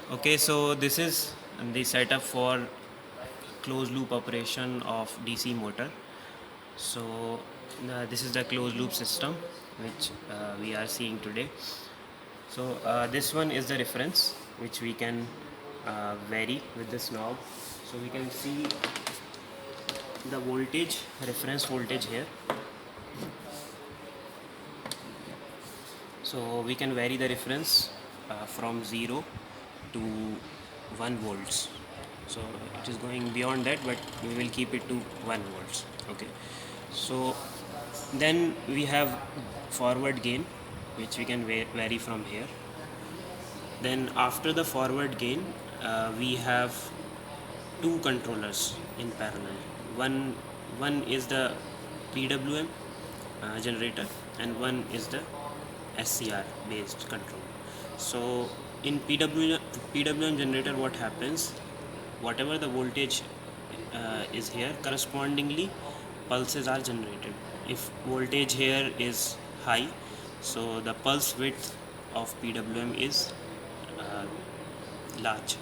Okay, so this is the setup for closed loop operation of DC motor. So this is the closed loop system which we are seeing today. So this one is the reference which we can vary with this knob. So we can see the voltage, reference voltage here. So we can vary the reference from 0 to 1 volts. So it is going beyond that, but we will keep it to 1 volts. Okay. So then we have forward gain, which we can vary from here. Then after the forward gain, we have two controllers in parallel. One is the PWM generator, and one is the SCR based control. So in PWM generator, what happens? Whatever the voltage is here, correspondingly pulses are generated. If voltage here is high, so the pulse width of PWM is uh, large,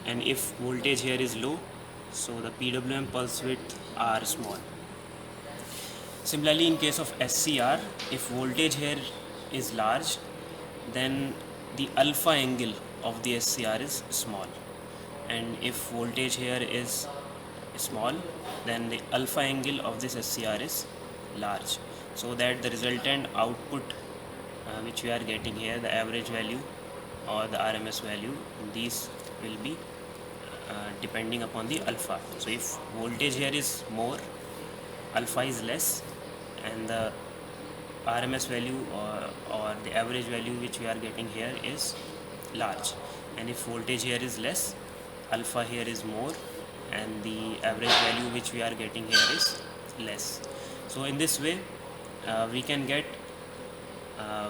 and if voltage here is low, so the PWM pulse width are small. Similarly, in case of SCR, if voltage here is large, then the alpha angle of the SCR is small, and if voltage here is small, then the alpha angle of this SCR is large, so that the resultant output which we are getting here, the average value or the RMS value, these will be depending upon the alpha. So if voltage here is more, alpha is less, and the RMS value or the average value which we are getting here is large. And if voltage here is less, alpha here is more, and the average value which we are getting here is less. So in this way, we can get uh,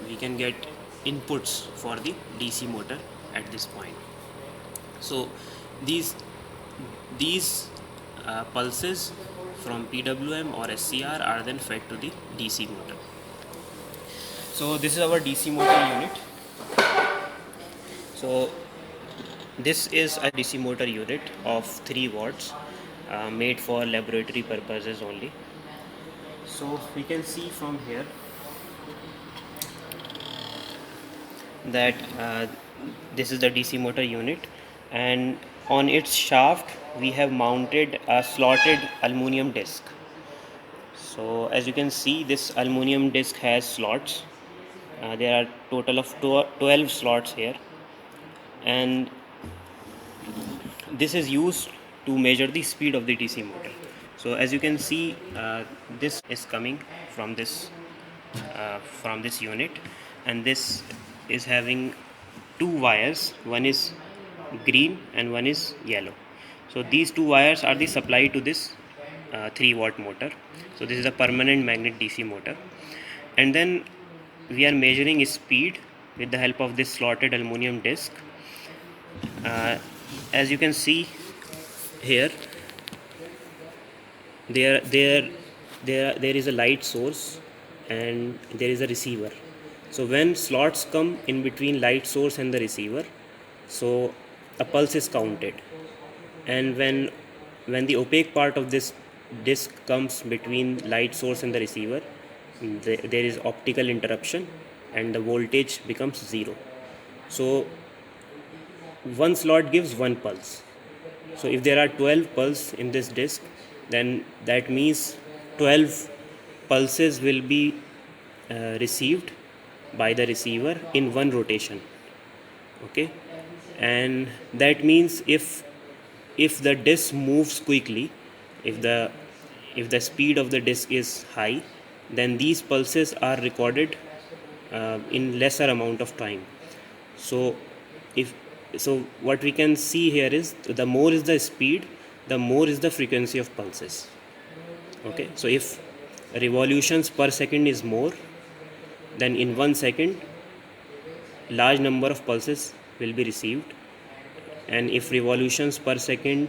we can get inputs for the DC motor at this point. So these pulses from PWM or SCR are then fed to the DC motor. So this is our DC motor unit. So this is a DC motor unit of 3 watts made for laboratory purposes only. So we can see from here that this is the DC motor unit, and on its shaft we have mounted a slotted aluminum disc. So as you can see, this aluminum disc has slots. There are total of 12 slots here, and this is used to measure the speed of the DC motor. So as you can see, this is coming from this unit, and this is having two wires. One is green and one is yellow. So these two wires are the supply to this 3-watt motor. So this is a permanent magnet DC motor, and then we are measuring speed with the help of this slotted aluminum disc. As you can see here, there is a light source and there is a receiver. So when slots come in between light source and the receiver, so a pulse is counted, and when the opaque part of this disc comes between light source and the receiver, there is optical interruption and the voltage becomes 0. So one slot gives one pulse. So if there are 12 pulses in this disc, then that means 12 pulses will be received by the receiver in one rotation. Okay, and that means if the disc moves quickly, if the speed of the disc is high, then these pulses are recorded in lesser amount of time. So if so what we can see here is, the more is the speed, the more is the frequency of pulses. Okay, so if revolutions per second is more, then in 1 second large number of pulses will be received, and if revolutions per second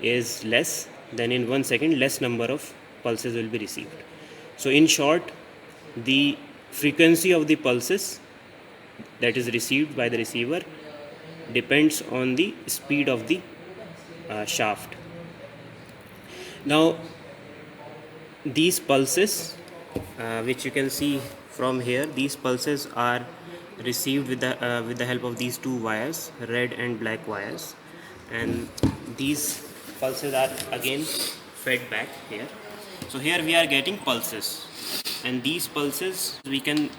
is less, then in 1 second less number of pulses will be received. So in short, the frequency of the pulses that is received by the receiver depends on the speed of the shaft. Now these pulses, which you can see from here, these pulses are received with the help of these two wires, red and black wires, and these pulses are again fed back here. So here we are getting pulses, and these pulses we can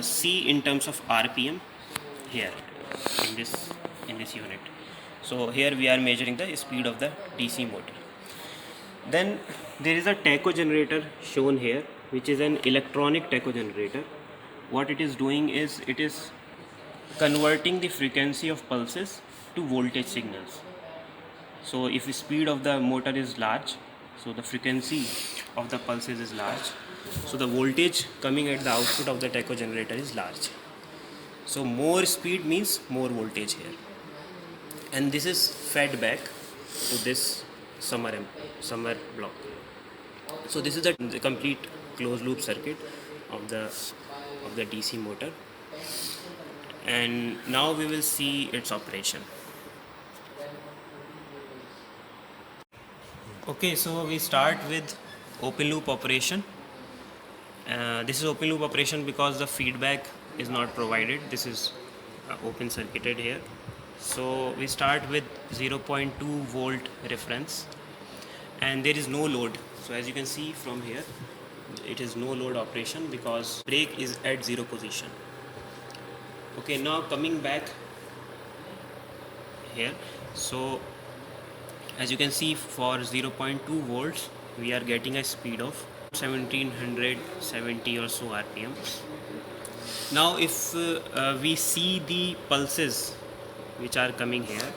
see in terms of RPM here in this unit. So here we are measuring the speed of the DC motor. Then there is a tacho generator shown here, which is an electronic tacho generator. What it is doing is it is converting the frequency of pulses to voltage signals. So if the speed of the motor is large, so the frequency of the pulses is large, so the voltage coming at the output of the tacho generator is large. So more speed means more voltage here, and this is fed back to this summer block. So this is the complete closed loop circuit of the DC motor, and now we will see its operation. Okay, so we start with open loop operation. This is open loop operation because the feedback is not provided. This is open circuited here. So we start with 0.2 volt reference, and there is no load. So as you can see from here, it is no load operation because brake is at 0 position. Okay, now coming back here, so as you can see, for 0.2 volts we are getting a speed of 1770 or so RPM. Now if we see the pulses which are coming here,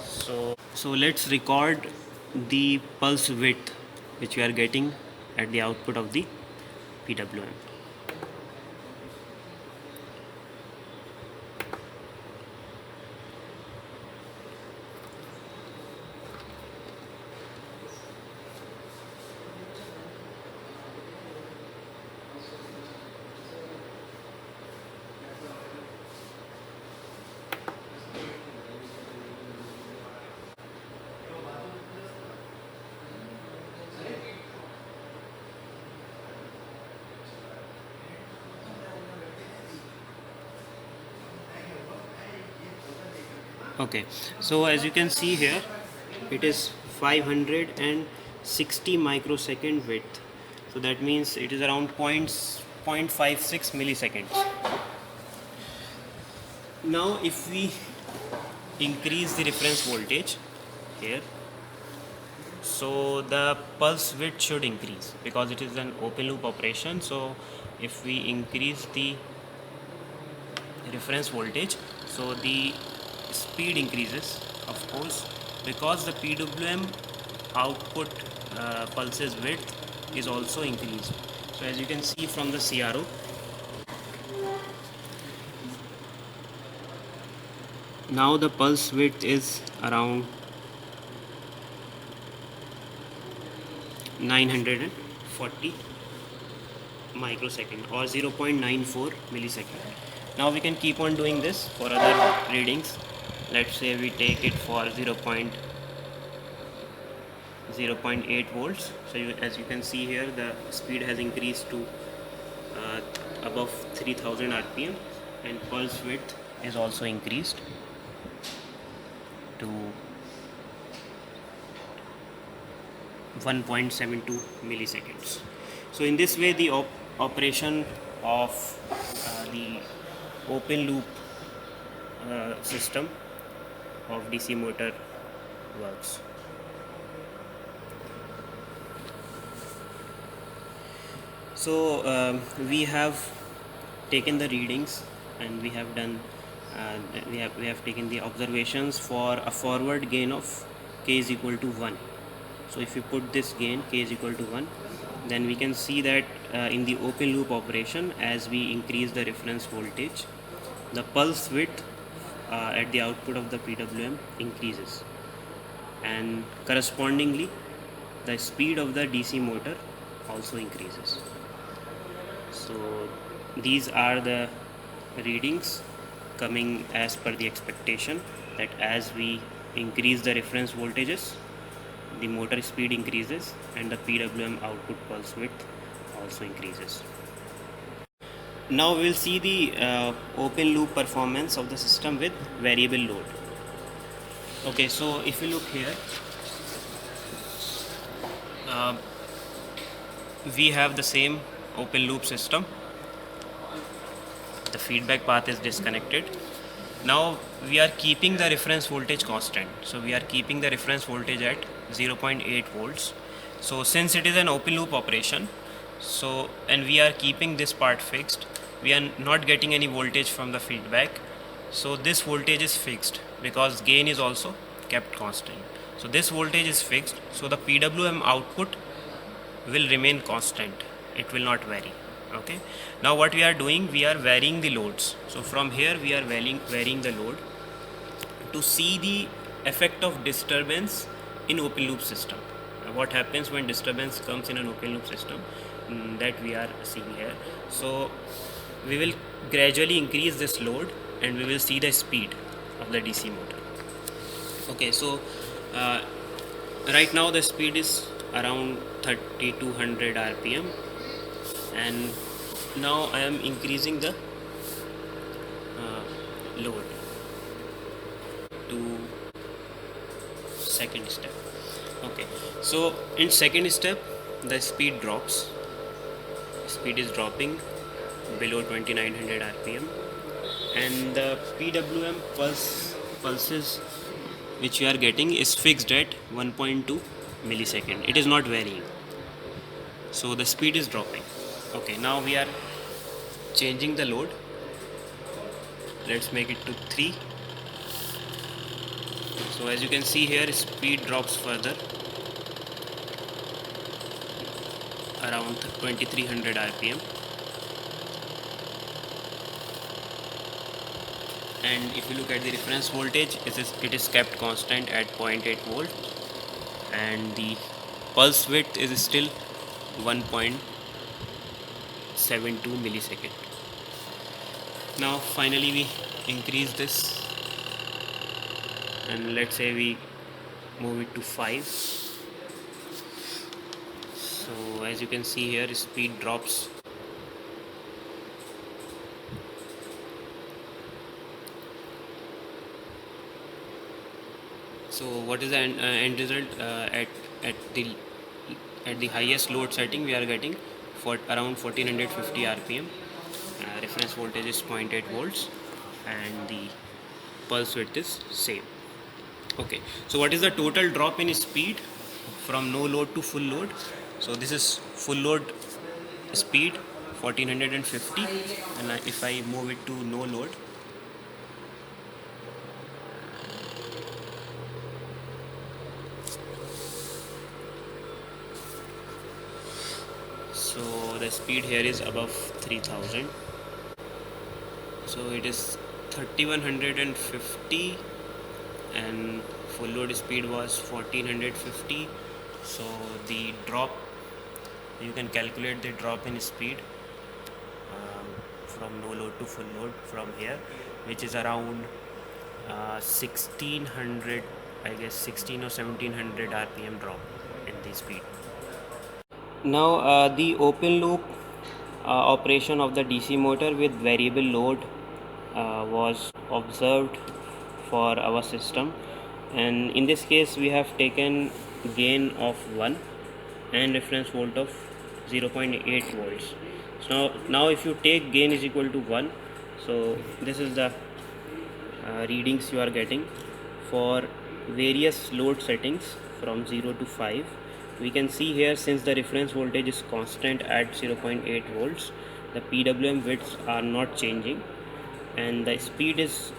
so let's record the pulse width which we are getting at the output of the PWM. Okay, so as you can see here, it is 560 microsecond width. So that means it is around 0.56 milliseconds. Now if we increase the reference voltage here, so the pulse width should increase because it is an open loop operation. So if we increase the reference voltage, so the speed increases, of course, because the PWM output pulses width is also increased. So as you can see from the CRO, now the pulse width is around 940 microsecond or 0.94 millisecond. Now we can keep on doing this for other readings. Let's say we take it for 0.8 volts. So as you can see here, the speed has increased to above 3000 RPM, and pulse width is also increased to 1.72 milliseconds. So in this way, the operation of the open loop system of DC motor works. So we have taken the readings, and we have done we have taken the observations for a forward gain of k is equal to 1. So if we put this gain k is equal to 1, then we can see that in the open loop operation, as we increase the reference voltage, the pulse width at the output of the PWM increases, and correspondingly the speed of the DC motor also increases. So these are the readings coming as per the expectation. that as we increase the reference voltages, the motor speed increases and the PWM output pulse width also increases. Now we will see the open loop performance of the system with variable load. Okay, so if you look here, we have the same open loop system. The feedback path is disconnected. Now we are keeping the reference voltage constant. So we are keeping the reference voltage at 0.8 volts. So since it is an open loop operation, and we are keeping this part fixed, we are not getting any voltage from the feedback. So this voltage is fixed because gain is also kept constant. So this voltage is fixed. So the PWM output will remain constant. It will not vary. Okay. Now what we are doing, we are varying the loads. So from here we are varying the load to see the effect of disturbance in open loop system. What happens when disturbance comes in an open loop system, that we are seeing here. So we will gradually increase this load and we will see the speed of the DC motor. Okay, so right now the speed is around 3200 rpm, and now I am increasing the load to second step. Okay, so in second step the speed drops. Speed is dropping below 2900 rpm, and the PWM pulses which we are getting is fixed at 1.2 millisecond. It is not varying, so the speed is dropping. Okay, now we are changing the load. Let's make it to 3. So as you can see here, speed drops further around 2300 rpm, and if you look at the reference voltage, it is kept constant at 0.8 volt, and the pulse width is still 1.72 millisecond. Now finally we increase this, and let's say we move it to 5. So as you can see here, speed drops so what is the end result? At the highest load setting we are getting for around 1450 rpm. Reference voltage is 0.8 volts and the pulse width is same. Okay, so what is the total drop in speed from no load to full load? So this is full load speed 1450, and if I move it to no load, so the speed here is above 3000. So it is 3150 and full load speed was 1450. So the drop, you can calculate the drop in speed from no load to full load from here, which is around 1600, I guess 16 or 1700 rpm drop in the speed. Now the open loop operation of the DC motor with variable load was observed for our system, and in this case we have taken gain of 1 and reference volt of 0.8 volts. So now if you take gain is equal to 1, so this is the readings you are getting for various load settings from 0 to 5. We can see here, since the reference voltage is constant at 0.8 volts, the PWM widths are not changing and the speed is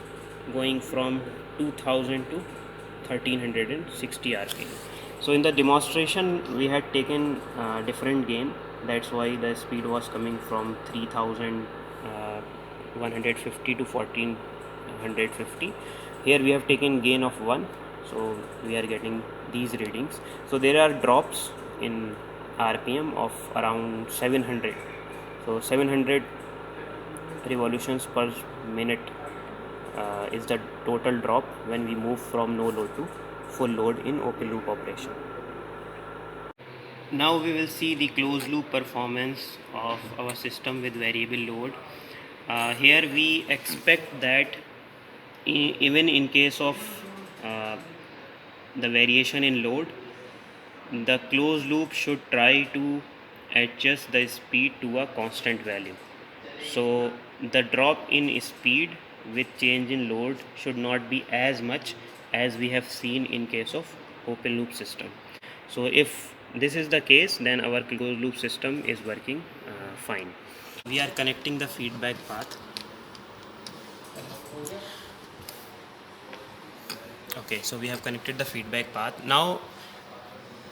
going from 2000 to 1360 rpm. So in the demonstration we had taken different gain, that's why the speed was coming from 3150 to 1450. Here we have taken gain of 1, so we are getting these readings. So there are drops in rpm of around 700, so 700 revolutions per minute is the total drop when we move from no load to full load in open loop operation. Now we will see the closed loop performance of our system with variable load. Here we expect that even in case of uh, the variation in load, the closed loop should try to adjust the speed to a constant value. So the drop in speed with change in load should not be as much as we have seen in case of open loop system. So if this is the case, then our closed loop system is working fine. We are connecting the feedback path. Okay, so we have connected the feedback path. Now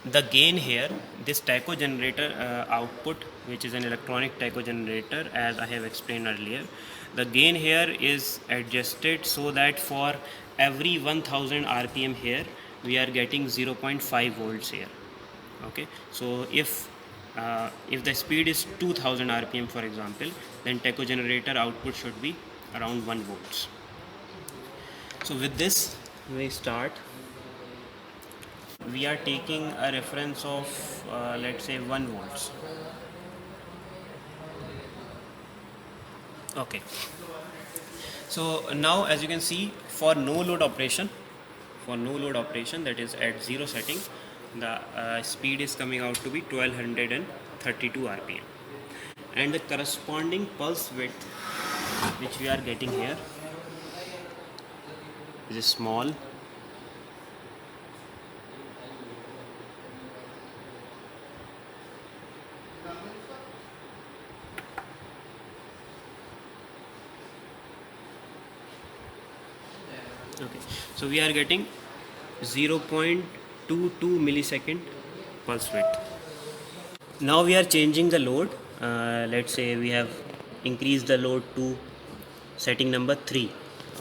the gain here, this tacho generator output, which is an electronic tacho generator, as I have explained earlier, the gain here is adjusted so that for every 1000 rpm here we are getting 0.5 volts here. Okay, so if the speed is 2000 rpm for example, then tacho generator output should be around 1 volts. So with this we start. We are taking a reference of let's say 1 volts. Okay, so now as you can see, for no load operation, that is at zero setting, the speed is coming out to be 1232 rpm, and the corresponding pulse width which we are getting here is small. Okay, so we are getting 0.22 millisecond pulse width. Now we are changing the load. Let's say we have increased the load to setting number 3,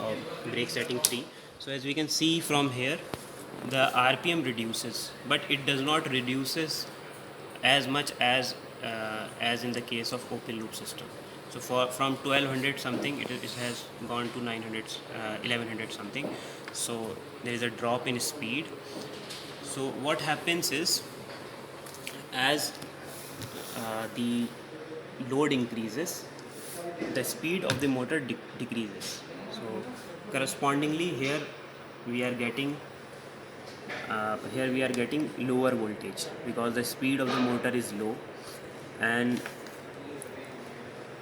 or brake setting 3. So as we can see from here, the RPM reduces, but it does not reduces as much as in the case of open loop system. So from 1200 something, it has gone to 900, 1100 something. So there is a drop in speed. So what happens is, as the load increases, the speed of the motor decreases. So correspondingly here we are getting lower voltage, because the speed of the motor is low, and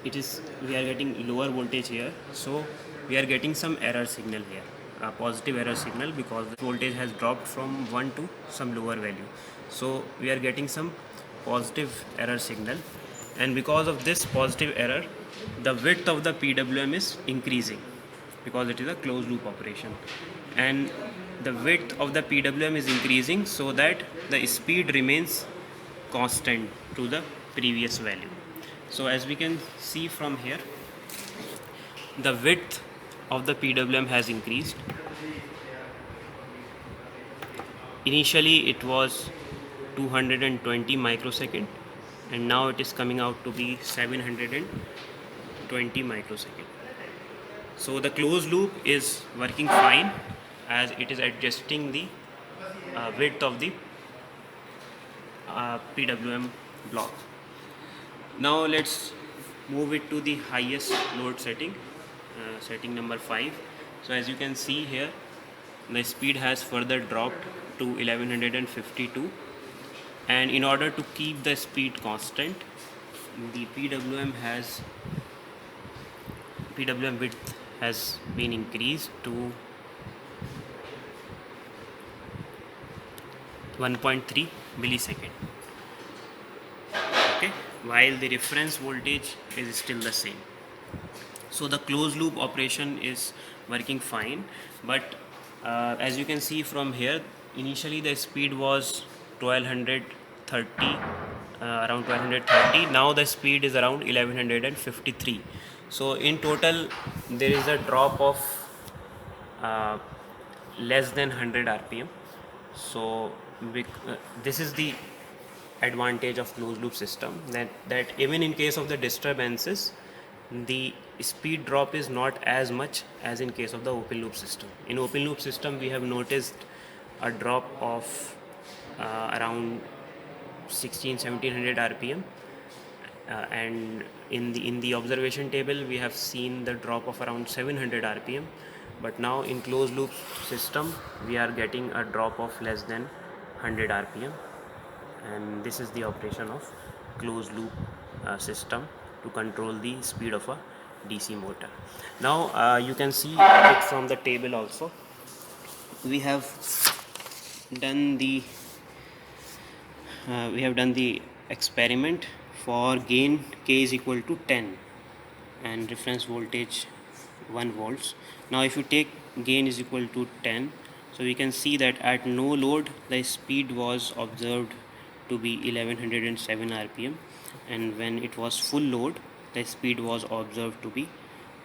we are getting lower voltage here. So we are getting some error signal here, a positive error signal, because the voltage has dropped from 1 to some lower value. So we are getting some positive error signal, and because of this positive error, the width of the PWM is increasing, because it is a closed loop operation, and the width of the PWM is increasing so that the speed remains constant to the previous value. So as we can see from here, the width of the PWM has increased. Initially it was 220 microsecond, and now it is coming out to be 720 microsecond. So the closed loop is working fine, as it is adjusting the width of the PWM block. Now let's move it to the highest load setting, setting number 5. So as you can see here, the speed has further dropped to 1152, and in order to keep the speed constant, the PWM width has been increased to 1.3 millisecond. Okay, while the reference voltage is still the same. So the closed loop operation is working fine, but as you can see from here, initially the speed was 1230, around 1230. Now the speed is around 1153. So in total there is a drop of uh, less than 100 rpm. So this is the advantage of closed loop system, that even in case of the disturbances, the speed drop is not as much as in case of the open loop system. In open loop system, we have noticed a drop of around 1600-1700 rpm, and in the observation table we have seen the drop of around 700 rpm. But now in closed loop system we are getting a drop of less than 100 rpm, and this is the operation of closed loop system to control the speed of a DC motor. Now you can see it from the table also. We have done the experiment for gain k is equal to 10 and reference voltage 1 volts. Now if you take gain is equal to 10, so we can see that at no load the speed was observed to be 1107 rpm, and when it was full load the speed was observed to be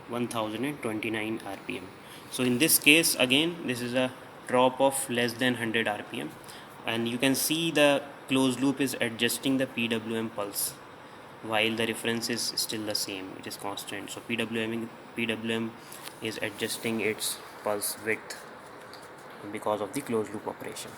1029 rpm. So in this case again this is a drop of less than 100 rpm, and you can see the closed loop is adjusting the PWM pulse while the reference is still the same, it is constant. So PWM is adjusting its pulse width because of the closed loop operation.